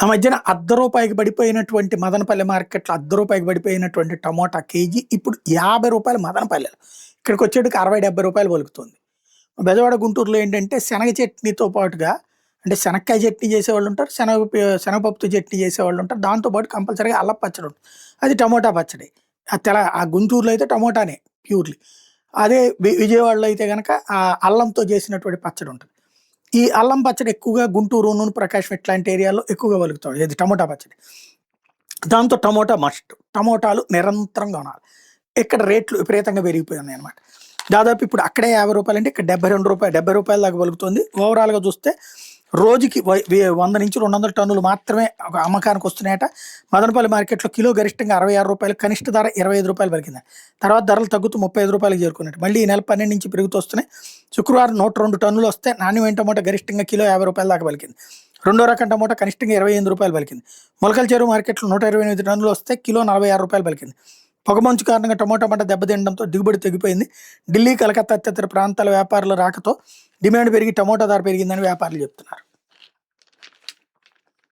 ఆ మధ్యన రూ. 1 పడిపోయినటువంటి మదనపల్లి మార్కెట్‌లో రూ. 1 పడిపోయినటువంటి టమోటా కేజీ ఇప్పుడు రూ. 50 మదనపల్లెలో. ఇక్కడికొచ్చేటికి రూ. 60, 70 పలుకుతుంది. బెజవాడ, గుంటూరులో ఏంటంటే శనగ చట్నీతో పాటుగా అంటే శనక్కాయ చట్నీ చేసేవాళ్ళుంటారు. శనగపప్పుతో చట్నీ చేసేవాళ్ళుంటారు. దాంతో పాటు కంపల్సరీగా అల్లపు పచ్చడి ఉంటుంది. అది టమోటా పచ్చడి. ఆ గుంటూరులో అయితే టమోటానే ప్యూర్‌లీ. అదే విజయవాడలో అయితే గనక అల్లంతో చేసినటువంటి పచ్చడి ఉంటది. ఈ అల్లం పచ్చడి ఎక్కువగా గుంటూరు, ప్రకాశం ఇట్లాంటి ఏరియాలో ఎక్కువగా పలుకుతాం. ఏది టమోటా పచ్చడి. దాంతో టమోటా మస్ట్. టమోటాలు నిరంతరం కొనాలి. ఇక్కడ రేట్లు విపరీతంగా పెరిగిపోయున్నాయన్నమాట. దాదాపు ఇప్పుడు అక్కడే రూ. 50 అంటే ఇక్కడ రూ. 72 దాకా పలుకుతుంది. ఓవరాల్‌గా చూస్తే రోజుకి 100-200 టన్నులు మాత్రమే ఒక అమ్మకానికి వస్తున్నాయట. మదనపల్లి మార్కెట్‌లో కిలో గరిష్టంగా రూ. 66, కనిష్ట ధర రూ. 25 పలికింది. తర్వాత ధరలు తగ్గుతూ రూ. 35కి చేరుకున్నట్టు. మళ్ళీ ఈ నెల 12 నుంచి పెరుగుతూ వస్తున్నాయి. శుక్రవారం 102 టన్నులు వస్తే నాణ్యమైన టమోటా గరిష్టంగా కిలో రూ. 50 దాకా పలికింది. రెండో రకం టమోటా కనిష్టంగా రూ. 28 పలికింది. మొలకల చెరువు మార్కెట్‌లో 128 టన్నులు వస్తే కిలో రూ. 46 పలికింది. పొగమంచు కారణంగా టమోటా పంట దెబ్బతినడంతో దిగుబడి తగ్గిపోయింది. ఢిల్లీ, కలకత్తా తదితర ప్రాంతాల వ్యాపారుల రాకతో డిమాండ్ పెరిగి టమోటా ధర పెరిగిందని వ్యాపారులు చెప్తున్నారు.